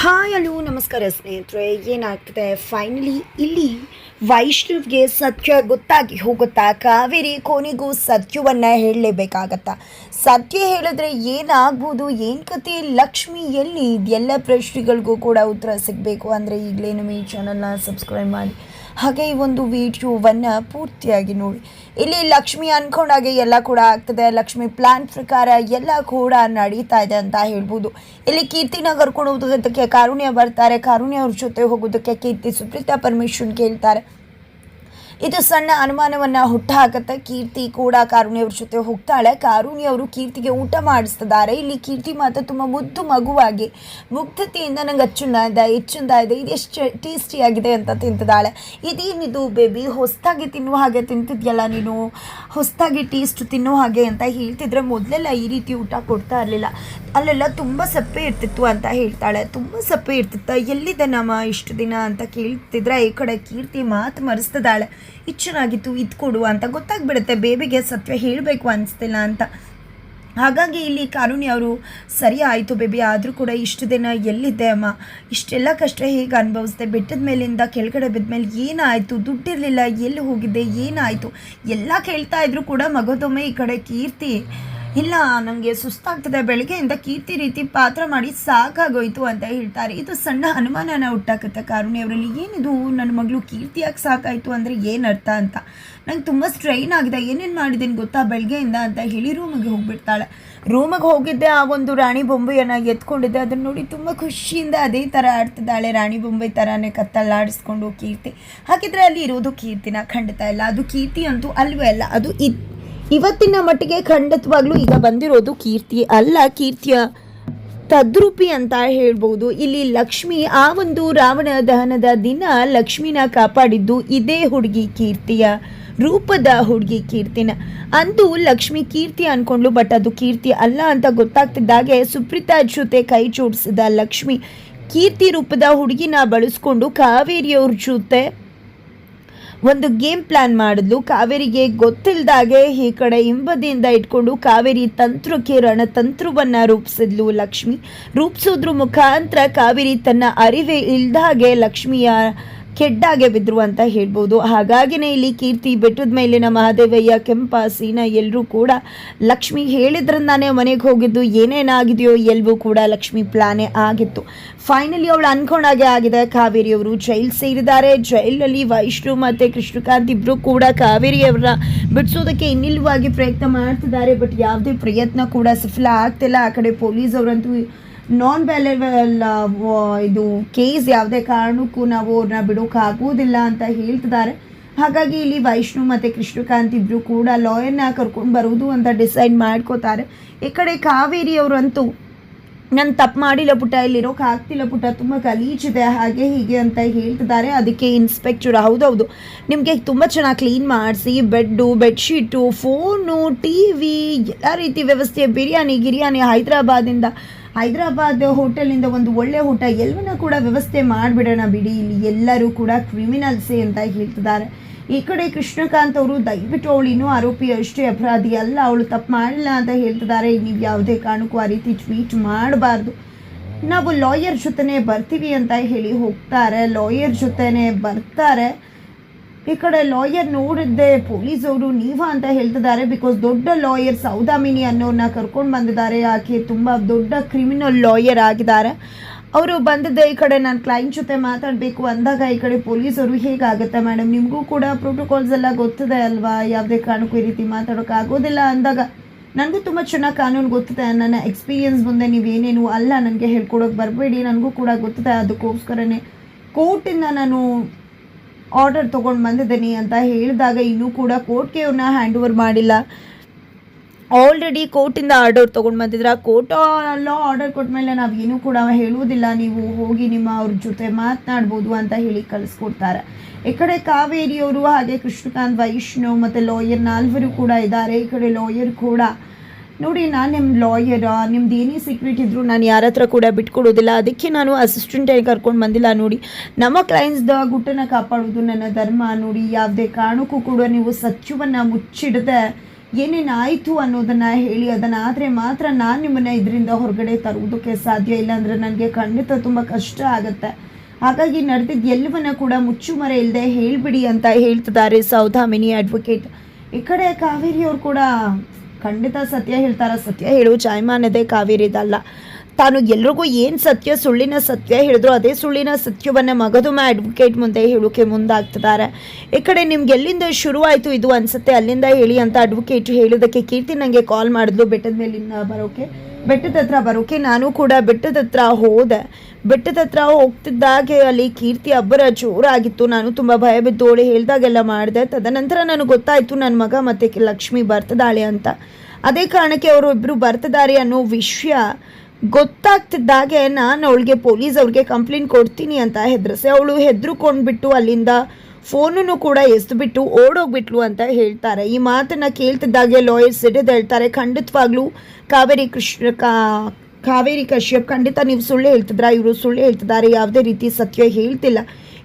Hi hello ನಮಸ್ಕಾರ ಸ್ನೇಹಿತರೆ. ಏನಾಗ್ತದೆ ಫೈನಲಿ ಇಲ್ಲಿ ವೈಷ್ಣವ್ಗೆ ಸತ್ಯ ಗೊತ್ತಾಗಿ ಹೋಗುತ್ತಾ? ಕಾವೇರಿ ಕೊನೆಗೂ ಸತ್ಯವನ್ನು ಹೇಳಲೇಬೇಕಾಗತ್ತಾ? ಸತ್ಯ ಹೇಳಿದ್ರೆ ಏನಾಗ್ಬೋದು, ಏನು ಕತೆ, ಲಕ್ಷ್ಮಿ ಎಲ್ಲಿ? ಎಲ್ಲ ಪ್ರಶ್ನೆಗಳಿಗೂ ಕೂಡ ಉತ್ತರ ಸಿಗಬೇಕು ಅಂದರೆ ಈಗಲೇ ನಮ್ಮ ಈ ಚಾನಲ್ನ ಸಬ್ಸ್ಕ್ರೈಬ್ ಮಾಡಿ, ಹಾಗೆ ಈ ಒಂದು ವಿಡಿಯೋವನ್ನು ಪೂರ್ತಿಯಾಗಿ ನೋಡಿ. ಇಲ್ಲಿ ಲಕ್ಷ್ಮಿ ಅಂದ್ಕೊಂಡಾಗೆ ಎಲ್ಲ ಕೂಡ ಆಗ್ತದೆ. ಲಕ್ಷ್ಮಿ ಪ್ಲಾನ್ ಪ್ರಕಾರ ಎಲ್ಲ ಕೂಡ ನಡೀತಾ ಇದೆ ಅಂತ ಹೇಳ್ಬೋದು. ಇಲ್ಲಿ ಕೀರ್ತಿನ ಕರ್ಕೊಂಡು ಹೋಗೋದಕ್ಕೆ ಕಾರುಣ್ಯ ಬರ್ತಾರೆ. ಕಾರುಣ್ಯ ಅವ್ರ ಜೊತೆ ಹೋಗೋದಕ್ಕೆ ಕೀರ್ತಿ ಸುಪ್ರೀತಾ ಪರ್ಮಿಷನ್ ಕೇಳ್ತಾರೆ. ಇದು ಸಣ್ಣ ಅನುಮಾನವನ್ನು ಹುಟ್ಟುಹಾಕತ್ತೆ. ಕೀರ್ತಿ ಕೂಡ ಕಾರುಣ್ಯ ಅವ್ರ ಜೊತೆ ಹೋಗ್ತಾಳೆ. ಕಾರುಣ್ಯ ಅವರು ಕೀರ್ತಿಗೆ ಊಟ ಮಾಡಿಸ್ತಿದ್ದಾರೆ. ಇಲ್ಲಿ ಕೀರ್ತಿ ಮಾತ್ರ ತುಂಬ ಮುದ್ದು ಮಗುವಾಗಿ ಮುಗ್ಧತೆಯಿಂದ ನಂಗೆ ಹೆಚ್ಚುಂದ ಇದೆ ಇದು ಎಷ್ಟು ಟೇಸ್ಟಿಯಾಗಿದೆ ಅಂತ ತಿಂತಿದ್ದಾಳೆ. ಇದೇನಿದು ಬೇಬಿ, ಹೊಸದಾಗಿ ತಿನ್ನುವ ಹಾಗೆ ತಿಂತಿದ್ಯಲ್ಲ ನೀನು, ಹೊಸದಾಗಿ ಟೇಸ್ಟ್ ತಿನ್ನೋ ಹಾಗೆ ಅಂತ ಹೇಳ್ತಿದ್ರೆ, ಮೊದಲೆಲ್ಲ ಈ ರೀತಿ ಊಟ ಕೊಡ್ತಾ ಇರಲಿಲ್ಲ, ಅಲ್ಲೆಲ್ಲ ತುಂಬ ಸಪ್ಪೆ ಇರ್ತಿತ್ತು ಅಂತ ಹೇಳ್ತಾಳೆ. ತುಂಬ ಸಪ್ಪೆ ಇರ್ತಿತ್ತ, ಎಲ್ಲಿದೆ ನಮ್ಮ ಇಷ್ಟು ದಿನ ಅಂತ ಕೇಳ್ತಿದ್ರೆ, ಈ ಕಡೆ ಕೀರ್ತಿ ಮಾತು ಮರೆಸ್ತಿದ್ದಾಳೆ. ಇದು ಚೆನ್ನಾಗಿತ್ತು, ಇದು ಕೊಡು ಅಂತ ಗೊತ್ತಾಗ್ಬಿಡುತ್ತೆ ಬೇಬಿಗೆ ಸತ್ಯ ಹೇಳಬೇಕು ಅನಿಸ್ತಿಲ್ಲ ಅಂತ. ಹಾಗಾಗಿ ಇಲ್ಲಿ ಕಾರುಣ್ಯ ಅವರು ಸರಿ ಆಯಿತು ಬೇಬಿ, ಆದರೂ ಕೂಡ ಇಷ್ಟು ದಿನ ಎಲ್ಲಿದ್ದೆ ಅಮ್ಮ, ಇಷ್ಟೆಲ್ಲ ಕಷ್ಟ ಹೇಗೆ ಅನುಭವಿಸ್ದೆ, ಬೆಟ್ಟದ ಮೇಲಿಂದ ಕೆಳಗಡೆ ಬಿದ್ದ ಮೇಲೆ ಏನಾಯಿತು, ದುಡ್ಡಿರಲಿಲ್ಲ, ಎಲ್ಲಿ ಹೋಗಿದ್ದೆ, ಏನಾಯಿತು ಎಲ್ಲ ಕೇಳ್ತಾ ಇದ್ರು ಕೂಡ ಮಗದೊಮ್ಮೆ ಈ ಕಡೆ ಕೀರ್ತಿ, ಇಲ್ಲ ನನಗೆ ಸುಸ್ತಾಗ್ತದೆ, ಬೆಳಗ್ಗೆಯಿಂದ ಕೀರ್ತಿ ರೀತಿ ಪಾತ್ರ ಮಾಡಿ ಸಾಕಾಗೋಯ್ತು ಅಂತ ಹೇಳ್ತಾರೆ. ಇದು ಸಣ್ಣ ಅನುಮಾನನ ಹುಟ್ಟಾಕತ್ತೆ ಕಾರುಣ್ಯ ಅವರಲ್ಲಿ. ಏನಿದು ನನ್ನ ಮಗಳು ಕೀರ್ತಿಯಾಗಿ ಸಾಕಾಯಿತು ಅಂದರೆ ಏನು ಅರ್ಥ ಅಂತ, ನಂಗೆ ತುಂಬ ಸ್ಟ್ರೈನ್ ಆಗಿದೆ, ಏನೇನು ಮಾಡಿದ್ದೀನಿ ಗೊತ್ತಾ ಬೆಳಗ್ಗೆಯಿಂದ ಅಂತ ಹೇಳಿ ರೂಮಿಗೆ ಹೋಗಿಬಿಡ್ತಾಳೆ. ರೂಮಿಗೆ ಹೋಗಿದ್ದೆ, ಆ ಒಂದು ರಾಣಿ ಬೊಂಬೆಯನ್ನು ಎತ್ಕೊಂಡಿದ್ದೆ, ಅದನ್ನು ನೋಡಿ ತುಂಬ ಖುಷಿಯಿಂದ ಅದೇ ಥರ ಆಡ್ತಿದ್ದಾಳೆ, ರಾಣಿ ಬೊಂಬೆ ಥರನೇ ಕತ್ತಲ್ಲಾಡಿಸ್ಕೊಂಡು ಕೀರ್ತಿ. ಹಾಗಿದ್ರೆ ಅಲ್ಲಿ ಇರೋದು ಕೀರ್ತಿನ? ಖಂಡಿತ ಇಲ್ಲ, ಅದು ಕೀರ್ತಿ ಅಂತೂ ಅಲ್ವೇ ಅಲ್ಲ, ಅದು ಇವತ್ತಿನ ಮಟ್ಟಿಗೆ ಖಂಡಿತವಾಗ್ಲೂ ಈಗ ಬಂದಿರೋದು ಕೀರ್ತಿ ಅಲ್ಲ, ಕೀರ್ತಿಯ ತದ್ರೂಪಿ ಅಂತ ಹೇಳ್ಬೋದು. ಇಲ್ಲಿ ಲಕ್ಷ್ಮಿ ಆ ಒಂದು ರಾವಣ ದಹನದ ದಿನ ಲಕ್ಷ್ಮಿನ ಕಾಪಾಡಿದ್ದು ಇದೇ ಹುಡುಗಿ ಕೀರ್ತಿಯ ರೂಪದ ಹುಡುಗಿ ಕೀರ್ತಿನ. ಅಂದು ಲಕ್ಷ್ಮಿ ಕೀರ್ತಿ ಅನ್ಕೊಂಡ್ಲು, ಬಟ್ ಅದು ಕೀರ್ತಿ ಅಲ್ಲ ಅಂತ ಗೊತ್ತಾಗ್ತಿದ್ದಾಗೆ ಸುಪ್ರೀತಾ ಜೊತೆ ಕೈ ಜೋಡಿಸಿದ ಲಕ್ಷ್ಮಿ ಕೀರ್ತಿ ರೂಪದ ಹುಡುಗಿನ ಬಳಸ್ಕೊಂಡು ಕಾವೇರಿಯವ್ರ ಜೊತೆ ಒಂದು ಗೇಮ್ ಪ್ಲ್ಯಾನ್ ಮಾಡಿದ್ಲು. ಕಾವೇರಿಗೆ ಗೊತ್ತಿಲ್ಲದಾಗೆ ಈ ಕಡೆ ಹಿಂಬದಿಯಿಂದ ಇಟ್ಕೊಂಡು ಕಾವೇರಿ ತಂತ್ರಕ್ಕೆ ರಣತಂತ್ರವನ್ನು ರೂಪಿಸಿದ್ಲು ಲಕ್ಷ್ಮಿ. ರೂಪಿಸೋದ್ರ ಮುಖಾಂತರ ಕಾವೇರಿ ತನ್ನ ಅರಿವೇ ಇಲ್ದಾಗೆ ಲಕ್ಷ್ಮಿಯ ಕೆಡ್ಡಾಗೆ ಬಿದ್ರು ಅಂತ ಹೇಳ್ಬೋದು. ಹಾಗಾಗಿನೇ ಇಲ್ಲಿ ಕೀರ್ತಿ ಬೆಟ್ಟದ ಮೇಲಿನ ಮಹಾದೇವಯ್ಯ, ಕೆಂಪ, ಸೀನಾ ಎಲ್ಲರೂ ಕೂಡ ಲಕ್ಷ್ಮಿ ಹೇಳಿದ್ರಿಂದಾನೇ ಮನೆಗೆ ಹೋಗಿದ್ದು. ಏನೇನಾಗಿದೆಯೋ ಎಲ್ಲವೂ ಕೂಡ ಲಕ್ಷ್ಮಿ ಪ್ಲಾನೇ ಆಗಿತ್ತು. ಫೈನಲಿ ಅವಳು ಅನ್ಕೊಂಡಾಗೆ ಆಗಿದೆ. ಕಾವೇರಿಯವರು ಜೈಲ್ ಸೇರಿದ್ದಾರೆ. ಜೈಲಲ್ಲಿ ವೈಷ್ಣು ಮತ್ತು ಕೃಷ್ಣಕಾಂತ್ ಇಬ್ಬರು ಕೂಡ ಕಾವೇರಿಯವರನ್ನ ಬಿಡಿಸೋದಕ್ಕೆ ಇನ್ನಿಲ್ವಾಗಿ ಪ್ರಯತ್ನ ಮಾಡ್ತಿದ್ದಾರೆ. ಬಟ್ ಯಾವುದೇ ಪ್ರಯತ್ನ ಕೂಡ ಸಫಲ ಆಗ್ತಿಲ್ಲ. ಆ ಕಡೆ ಪೊಲೀಸ್ ಅವರಂತೂ ನಾನ್ ವ್ಯಾಲ್ಯುಬಲ್ ಇದು ಕೇಸ್, ಯಾವುದೇ ಕಾರಣಕ್ಕೂ ನಾವು ಅವ್ರನ್ನ ಬಿಡೋಕ್ಕಾಗೋದಿಲ್ಲ ಅಂತ ಹೇಳ್ತಿದ್ದಾರೆ. ಹಾಗಾಗಿ ಇಲ್ಲಿ ವೈಷ್ಣು ಮತ್ತು ಕೃಷ್ಣಕಾಂತ್ ಇಬ್ಬರು ಕೂಡ ಲಾಯರ್ನ ಕರ್ಕೊಂಡು ಬರೋದು ಅಂತ ಡಿಸೈಡ್ ಮಾಡ್ಕೋತಾರೆ. ಈ ಕಡೆ ಕಾವೇರಿಯವರಂತೂ ನಾನು ತಪ್ಪು ಮಾಡಿಲ್ಲ ಪುಟ್ಟ, ಇಲ್ಲಿರೋಕೆ ಆಗ್ತಿಲ್ಲ ಪುಟ್ಟ, ತುಂಬ ಗಲೀಜಿದೆ ಹಾಗೆ ಹೀಗೆ ಅಂತ ಹೇಳ್ತಿದ್ದಾರೆ. ಅದಕ್ಕೆ ಇನ್ಸ್ಪೆಕ್ಟರ್, ಹೌದೌದು ನಿಮಗೆ ತುಂಬ ಚೆನ್ನಾಗಿ ಕ್ಲೀನ್ ಮಾಡಿಸಿ, ಬೆಡ್ಶೀಟು, ಫೋನು, ಟಿ ವಿ ಎಲ್ಲ ರೀತಿ ವ್ಯವಸ್ಥೆ, ಬಿರಿಯಾನಿ ಹೈದರಾಬಾದ್ ಹೋಟೆಲಿಂದ ಒಂದು ಒಳ್ಳೆ ಊಟ ಎಲ್ಲವನ್ನ ಕೂಡ ವ್ಯವಸ್ಥೆ ಮಾಡಿಬಿಡೋಣ ಬಿಡಿ, ಇಲ್ಲಿ ಎಲ್ಲರೂ ಕೂಡ ಕ್ರಿಮಿನಲ್ಸೇ ಅಂತ ಹೇಳ್ತಿದ್ದಾರೆ. ಈ ಕಡೆ ಕೃಷ್ಣಕಾಂತ್ ಅವರು ದಯವಿಟ್ಟು ಅವಳು ಇನ್ನೂ ಆರೋಪಿ ಅಷ್ಟೇ, ಅಪರಾಧಿ ಅಲ್ಲ, ಅವಳು ತಪ್ಪು ಮಾಡಿಲ್ಲ ಅಂತ ಹೇಳ್ತಿದ್ದಾರೆ. ನೀವು ಯಾವುದೇ ಕಾರಣಕ್ಕೂ ಆ ರೀತಿ ಟ್ವೀಟ್ ಮಾಡಬಾರ್ದು, ನಾವು ಲಾಯರ್ ಜೊತೆನೇ ಬರ್ತೀವಿ ಅಂತ ಹೇಳಿ ಹೋಗ್ತಾರೆ. ಲಾಯರ್ ಜೊತೆನೇ ಬರ್ತಾರೆ. ಈ ಕಡೆ ಲಾಯರ್ ನೋಡಿದ್ದೆ ಪೊಲೀಸವರು ನೀವಾ ಅಂತ ಹೇಳ್ತಿದ್ದಾರೆ. ಬಿಕಾಸ್ ದೊಡ್ಡ ಲಾಯರ್ ಸೌದಾಮಿನಿ ಅನ್ನೋರನ್ನ ಕರ್ಕೊಂಡು ಬಂದಿದ್ದಾರೆ. ಆಕೆ ತುಂಬ ದೊಡ್ಡ ಕ್ರಿಮಿನಲ್ ಲಾಯರ್ ಆಗಿದ್ದಾರೆ. ಅವರು ಬಂದಿದ್ದೆ ಈ ಕಡೆ ನಾನು ಕ್ಲೈಂಟ್ ಜೊತೆ ಮಾತಾಡಬೇಕು ಅಂದಾಗ, ಈ ಕಡೆ ಪೊಲೀಸವರು ಹೇಗಾಗುತ್ತೆ ಮೇಡಮ್, ನಿಮಗೂ ಕೂಡ ಪ್ರೋಟೋಕಾಲ್ಸ್ ಎಲ್ಲ ಗೊತ್ತಿದೆ ಅಲ್ವಾ, ಯಾವುದೇ ಕಾರಣಕ್ಕೂ ಈ ರೀತಿ ಮಾತಾಡೋಕ್ಕಾಗೋದಿಲ್ಲ ಅಂದಾಗ, ನನಗೂ ತುಂಬ ಚೆನ್ನಾಗಿ ಕಾನೂನು ಗೊತ್ತಿದೆ, ನನ್ನ ಎಕ್ಸ್ಪೀರಿಯನ್ಸ್ ಮುಂದೆ ನೀವೇನೇನು ಅಲ್ಲ ನನಗೆ ಹೇಳ್ಕೊಡೋಕೆ ಬರಬೇಡಿ, ನನಗೂ ಕೂಡ ಗೊತ್ತಿದೆ, ಅದಕ್ಕೋಸ್ಕರನೇ ಕೋರ್ಟಿಂದ ನಾನು ಆರ್ಡರ್ ತೊಗೊಂಡು ಬಂದಿದ್ದೀನಿ ಅಂತ ಹೇಳಿದಾಗ, ಇನ್ನೂ ಕೂಡ ಕೋರ್ಟ್ಗೆ ಅವ್ರನ್ನ ಹ್ಯಾಂಡ್ ಓವರ್ ಮಾಡಿಲ್ಲ. ಆಲ್ರೆಡಿ ಕೋರ್ಟಿಂದ ಆರ್ಡರ್ ತೊಗೊಂಡು ಬಂದಿದ್ರೆ, ಕೋರ್ಟ್ ಎಲ್ಲ ಆರ್ಡರ್ ಕೊಟ್ಟ ಮೇಲೆ ನಾವು ಏನೂ ಕೂಡ ಹೇಳುವುದಿಲ್ಲ, ನೀವು ಹೋಗಿ ಅವ್ರ ಜೊತೆ ಮಾತನಾಡ್ಬೋದು ಅಂತ ಹೇಳಿ ಕಳಿಸ್ಕೊಡ್ತಾರೆ. ಈ ಕಡೆ ಕಾವೇರಿಯವರು ಹಾಗೆ ಕೃಷ್ಣಕಾಂತ್, ವೈಷ್ಣವ್ ಮತ್ತು ಲಾಯರ್ ನಾಲ್ವರು ಕೂಡ ಇದ್ದಾರೆ. ಈ ಕಡೆ ಲಾಯರ್ ಕೂಡ ನೋಡಿ, ನಾನು ನಿಮ್ಮ ಲಾಯರ್, ನಿಮ್ದು ಏನೇ ಸೀಕ್ರೆಟ್ ಇದ್ದರೂ ನಾನು ಯಾರ ಹತ್ರ ಕೂಡ ಬಿಟ್ಕೊಡೋದಿಲ್ಲ, ಅದಕ್ಕೆ ನಾನು ಅಸಿಸ್ಟೆಂಟಾಗಿ ಕರ್ಕೊಂಡು ಬಂದಿಲ್ಲ. ನೋಡಿ, ನಮ್ಮ ಕ್ಲೈಂಟ್ಸ್ದ ಗುಟ್ಟನ್ನು ಕಾಪಾಡೋದು ನನ್ನ ಧರ್ಮ. ನೋಡಿ, ಯಾವುದೇ ಕಾರಣಕ್ಕೂ ಕೂಡ ನೀವು ಸತ್ಯವನ್ನು ಮುಚ್ಚಿಡದೆ ಏನೇನಾಯಿತು ಅನ್ನೋದನ್ನು ಹೇಳಿ, ಅದನ್ನಾದರೆ ಮಾತ್ರ ನಾನು ನಿಮ್ಮನ್ನು ಇದರಿಂದ ಹೊರಗಡೆ ತರುವುದಕ್ಕೆ ಸಾಧ್ಯ. ಇಲ್ಲಾಂದರೆ ನನಗೆ ಖಂಡಿತ ತುಂಬ ಕಷ್ಟ ಆಗುತ್ತೆ. ಹಾಗಾಗಿ ನಡೆದಿದ್ದು ಎಲ್ಲವನ್ನ ಕೂಡ ಮುಚ್ಚುಮರೆ ಇಲ್ಲದೆ ಹೇಳಿಬಿಡಿ ಅಂತ ಹೇಳ್ತಿದ್ದಾರೆ ಸೌಧಾಮಿನಿ ಅಡ್ವೊಕೇಟ್. ಈ ಕಡೆ ಕಾವೇರಿಯವರು ಕೂಡ ಖಂಡಿತ ಸತ್ಯ ಹೇಳ್ತಾರೆ. ಸತ್ಯ ಹೇಳೋ ಜಾಯಮಾನದೇ ಕಾವೇರಿದಲ್ಲ. ತಾನು ಎಲ್ರಿಗೂ ಏನು ಸತ್ಯ, ಸುಳ್ಳಿನ ಸತ್ಯ ಹೇಳಿದ್ರು ಅದೇ ಸುಳ್ಳಿನ ಸತ್ಯವನ್ನು ಮಗದುಮ ಅಡ್ವೊಕೇಟ್ ಮುಂದೆ ಹೇಳೋಕ್ಕೆ ಮುಂದಾಗ್ತಿದ್ದಾರೆ. ಈ ಕಡೆ ನಿಮ್ಗೆ ಎಲ್ಲಿಂದ ಶುರುವಾಯಿತು ಇದು ಅನಿಸುತ್ತೆ ಅಲ್ಲಿಂದ ಹೇಳಿ ಅಂತ ಅಡ್ವೊಕೇಟ್ ಹೇಳೋದಕ್ಕೆ ಕೀರ್ತಿ ನನಗೆ ಕಾಲ್ ಮಾಡಿದ್ಲು ಬೆಟ್ಟದ ಮೇಲಿಂದ ಬರೋಕ್ಕೆ, ಬೆಟ್ಟದ ಹತ್ರ ಬರೋಕ್ಕೆ. ನಾನು ಕೂಡ ಬೆಟ್ಟದ ಹತ್ರ ಹೋದೆ. ಬೆಟ್ಟದ ಹತ್ರ ಹೋಗ್ತಿದ್ದಾಗೆ ಅಲ್ಲಿ ಕೀರ್ತಿ ಅಬ್ಬರ ಜೋರಾಗಿತ್ತು. ನಾನು ತುಂಬ ಭಯ ಬಿದ್ದೋಳು ಹೇಳ್ದಾಗೆಲ್ಲ ಮಾಡಿದೆ. ತದನಂತರ ನನಗೆ ಗೊತ್ತಾಯಿತು ನನ್ನ ಮಗ ಮತ್ತು ಲಕ್ಷ್ಮಿ ಬರ್ತಿದ್ದಾಳೆ ಅಂತ. ಅದೇ ಕಾರಣಕ್ಕೆ ಅವರು ಇಬ್ಬರು ಬರ್ತಿದ್ದಾರೆ ಅನ್ನೋ ವಿಷಯ ಗೊತ್ತಾಗ್ತಿದ್ದಾಗೆ ನಾನು ಅವಳಿಗೆ ಪೊಲೀಸ್ ಕಂಪ್ಲೇಂಟ್ ಕೊಡ್ತೀನಿ ಅಂತ ಹೆದರಿಸಿ ಅವಳು ಹೆದರ್ಕೊಂಡ್ಬಿಟ್ಟು ಅಲ್ಲಿಂದ ಫೋನನ್ನು ಕೂಡ ಎಸ್ದುಬಿಟ್ಟು ಓಡೋಗ್ಬಿಟ್ಲು ಅಂತ ಹೇಳ್ತಾರೆ. ಈ ಮಾತನ್ನು ಕೇಳ್ತಿದ್ದಾಗೆ ಲಾಯರ್ಸ್ ಹಿಡಿದು ಹೇಳ್ತಾರೆ, ಖಂಡಿತವಾಗ್ಲೂ ಕಾವೇರಿ ಕಶ್ಯಪ್ ಖಂಡಿತ ನೀವು ಸುಳ್ಳು ಹೇಳ್ತಿದ್ರ, ಇವರು ಸುಳ್ಳು ಹೇಳ್ತಿದ್ದಾರೆ, ಯಾವುದೇ ರೀತಿ ಸತ್ಯ ಹೇಳ್ತಿಲ್ಲ.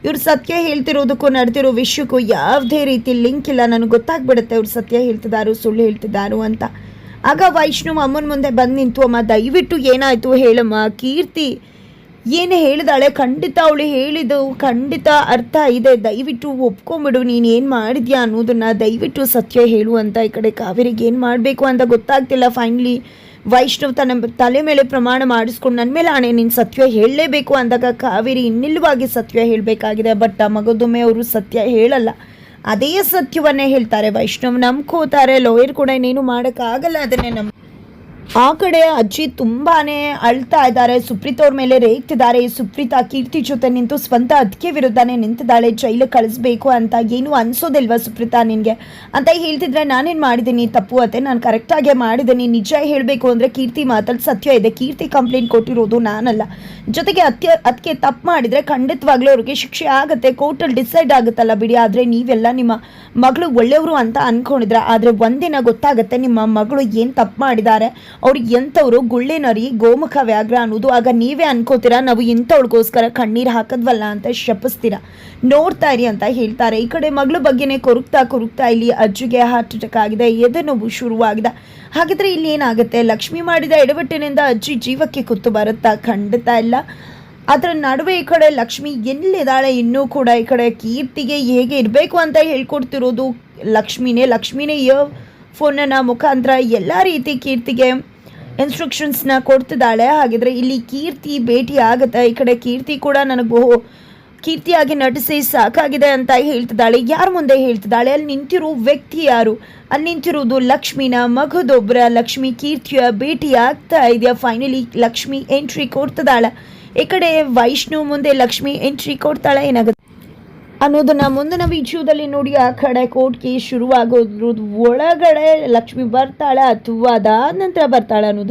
ಇವ್ರು ಸತ್ಯ ಹೇಳ್ತಿರೋದಕ್ಕೂ ನಡೆದಿರೋ ವಿಷಯಕ್ಕೂ ಯಾವುದೇ ರೀತಿ ಲಿಂಕ್ ಇಲ್ಲ. ನನಗೆ ಗೊತ್ತಾಗ್ಬಿಡುತ್ತೆ ಇವ್ರು ಸತ್ಯ ಹೇಳ್ತಿದ್ದಾರೋ ಸುಳ್ಳು ಹೇಳ್ತಿದ್ದಾರೋ ಅಂತ. ಆಗ ವೈಷ್ಣವ್ ಅಮ್ಮನ ಮುಂದೆ ಬಂದು ನಿಂತು, ಅಮ್ಮ ದಯವಿಟ್ಟು ಏನಾಯಿತು ಹೇಳಮ್ಮ, ಕೀರ್ತಿ ಏನು ಹೇಳಿದಾಳೆ, ಖಂಡಿತ ಅವಳು ಹೇಳಿದ್ದು ಖಂಡಿತ ಅರ್ಥ ಇದೆ, ದಯವಿಟ್ಟು ಒಪ್ಕೊಂಬಿಡು, ನೀನು ಏನು ಮಾಡಿದ್ಯಾ ಅನ್ನೋದನ್ನು ದಯವಿಟ್ಟು ಸತ್ಯ ಹೇಳು ಅಂತ. ಈ ಕಡೆ ಕಾವೇರಿಗೆ ಏನು ಮಾಡಬೇಕು ಅಂತ ಗೊತ್ತಾಗ್ತಿಲ್ಲ. ಫೈನಲಿ ವೈಷ್ಣವ್ ತನ್ನ ತಲೆ ಮೇಲೆ ಪ್ರಮಾಣ ಮಾಡಿಸ್ಕೊಂಡು ನನ್ನ ಮೇಲೆ ಆಣೆ ನೀನು ಸತ್ಯ ಹೇಳಲೇಬೇಕು ಅಂದಾಗ ಕಾವೇರಿ ಇನ್ನಿಲ್ಲವಾಗಿ ಸತ್ಯ ಹೇಳಬೇಕಾಗಿದೆ. ಬಟ್ ಮಗದೊಮ್ಮೆ ಅವರು ಸತ್ಯ ಹೇಳಲ್ಲ, ಅದೇ ಸತ್ಯವನ್ನೇ ಹೇಳ್ತಾರೆ. ವೈಷ್ಣವ್ ನಂಬ್ಕೋತಾರೆ, ಲಾಯರ್ ಕೂಡ ಇನ್ನೇನು ಮಾಡೋಕ್ಕಾಗಲ್ಲ ಅದನ್ನೇ ಆ ಕಡೆ ಅಜ್ಜಿ ತುಂಬಾ ಅಳ್ತಾ ಇದ್ದಾರೆ, ಸುಪ್ರೀತ್ ಅವ್ರ ಮೇಲೆ ರೇಗ್ತಿದ್ದಾರೆ. ಸುಪ್ರೀತ್ ಕೀರ್ತಿ ಜೊತೆ ನಿಂತು ಸ್ವಂತ ಅದಕ್ಕೆ ವಿರುದ್ಧನೇ ನಿಂತಿದ್ದಾಳೆ, ಜೈಲಿಗೆ ಕಳಿಸ್ಬೇಕು ಅಂತ. ಏನು ಅನ್ಸೋದಿಲ್ವಾ ಸುಪ್ರೀತಾ ನಿನಗೆ ಅಂತ ಹೇಳ್ತಿದ್ರೆ, ನಾನೇನು ಮಾಡಿದ್ದೀನಿ ತಪ್ಪು ಅತ್ತೆ, ನಾನು ಕರೆಕ್ಟಾಗೇ ಮಾಡಿದ್ದೀನಿ. ನಿಜ ಹೇಳಬೇಕು ಅಂದರೆ ಕೀರ್ತಿ ಮಾತಲ್ಲಿ ಸತ್ಯ ಇದೆ, ಕೀರ್ತಿ ಕಂಪ್ಲೇಂಟ್ ಕೊಟ್ಟಿರೋದು ನಾನಲ್ಲ. ಜೊತೆಗೆ ಅದಕ್ಕೆ ತಪ್ಪು ಮಾಡಿದರೆ ಖಂಡಿತವಾಗ್ಲೂ ಅವ್ರಿಗೆ ಶಿಕ್ಷೆ ಆಗುತ್ತೆ, ಕೋರ್ಟಲ್ಲಿ ಡಿಸೈಡ್ ಆಗುತ್ತಲ್ಲ ಬಿಡಿ. ಆದರೆ ನೀವೆಲ್ಲ ನಿಮ್ಮ ಮಗಳು ಒಳ್ಳೆಯವರು ಅಂತ ಅಂದ್ಕೊಂಡಿದ್ರೆ, ಆದರೆ ಒಂದಿನ ಗೊತ್ತಾಗುತ್ತೆ ನಿಮ್ಮ ಮಗಳು ಏನು ತಪ್ಪು ಮಾಡಿದ್ದಾರೆ, ಅವ್ರಿಗೆ ಎಂಥವ್ರು ಗುಳ್ಳೆ ನರಿ ಗೋಮುಖ ವ್ಯಾಘ್ರ ಅನ್ನೋದು. ಆಗ ನೀವೇ ಅನ್ಕೋತೀರಾ ನಾವು ಇಂಥವ್ಳಿಗೋಸ್ಕರ ಕಣ್ಣೀರು ಹಾಕದ್ವಲ್ಲ ಅಂತ ಶಪಿಸ್ತೀರಾ. ನೋಡ್ತಾ ಇರಿ ಅಂತ ಹೇಳ್ತಾರೆ. ಈ ಕಡೆ ಮಗಳ ಬಗ್ಗೆನೇ ಕೊರುಕ್ತಾ ಇಲ್ಲಿ ಅಜ್ಜಿಗೆ ಹಾರ್ಟ್ ಅಟ್ಯಾಕ್ ಆಗಿದೆ, ಎದೆ ನೋವು ಶುರುವಾಗಿದೆ. ಹಾಗಿದ್ರೆ ಇಲ್ಲಿ ಏನಾಗುತ್ತೆ, ಲಕ್ಷ್ಮಿ ಮಾಡಿದ ಎಡವಟ್ಟಿನಿಂದ ಅಜ್ಜಿ ಜೀವಕ್ಕೆ ಕುತ್ತು ಬರುತ್ತಾ? ಖಂಡಿತ ಇಲ್ಲ. ಅದರ ನಡುವೆ ಈ ಕಡೆ ಲಕ್ಷ್ಮಿ ಎಲ್ಲಿದ್ದಾಳೆ ಇನ್ನೂ ಕೂಡ. ಈ ಕಡೆ ಕೀರ್ತಿಗೆ ಹೇಗೆ ಇರಬೇಕು ಅಂತ ಹೇಳ್ಕೊಡ್ತಿರೋದು ಲಕ್ಷ್ಮಿನೇ ಫೋನನ್ನು ಮುಖಾಂತರ ಎಲ್ಲ ರೀತಿ ಕೀರ್ತಿಗೆ ಇನ್ಸ್ಟ್ರಕ್ಷನ್ಸ್ನ ಕೊಡ್ತಿದ್ದಾಳೆ. ಹಾಗಿದ್ರೆ ಇಲ್ಲಿ ಕೀರ್ತಿ ಭೇಟಿ ಆಗುತ್ತೆ. ಈ ಕಡೆ ಕೀರ್ತಿ ಕೂಡ ಕೀರ್ತಿಯಾಗಿ ನಟಿಸಿ ಸಾಕಾಗಿದೆ ಅಂತ ಹೇಳ್ತಿದ್ದಾಳೆ. ಯಾರ ಮುಂದೆ ಹೇಳ್ತಿದ್ದಾಳೆ? ಅಲ್ಲಿ ನಿಂತಿರೋ ವ್ಯಕ್ತಿ ಯಾರು? ಅಲ್ಲಿ ನಿಂತಿರೋದು ಲಕ್ಷ್ಮಿನ ಮಗದೊಬ್ಬರ. ಲಕ್ಷ್ಮಿ ಕೀರ್ತಿಯ ಭೇಟಿ ಆಗ್ತಾ ಇದೆಯಾ? ಫೈನಲಿ ಲಕ್ಷ್ಮಿ ಎಂಟ್ರಿ ಕೊಡ್ತಿದ್ದಾಳೆ. ಈ ಕಡೆ ವೈಷ್ಣವ್ ಮುಂದೆ ಲಕ್ಷ್ಮಿ ಎಂಟ್ರಿ ಕೊಡ್ತಾಳೆ. ಏನಾಗುತ್ತೆ ಅನ್ನೋದನ್ನ ಮುಂದಿನ ವಿಡಿಯೋದಲ್ಲಿ ನೋಡಿ. ಆ ಕಡೆ ಕೋರ್ಟ್ ಕೇಸ್ ಶುರುವಾಗೋದ್ರದ್ದು ಒಳಗಡೆ ಲಕ್ಷ್ಮಿ ಬರ್ತಾಳೆ ಅಥವಾ ಅದಾದ ನಂತರ ಬರ್ತಾಳೆ ಅನ್ನೋದು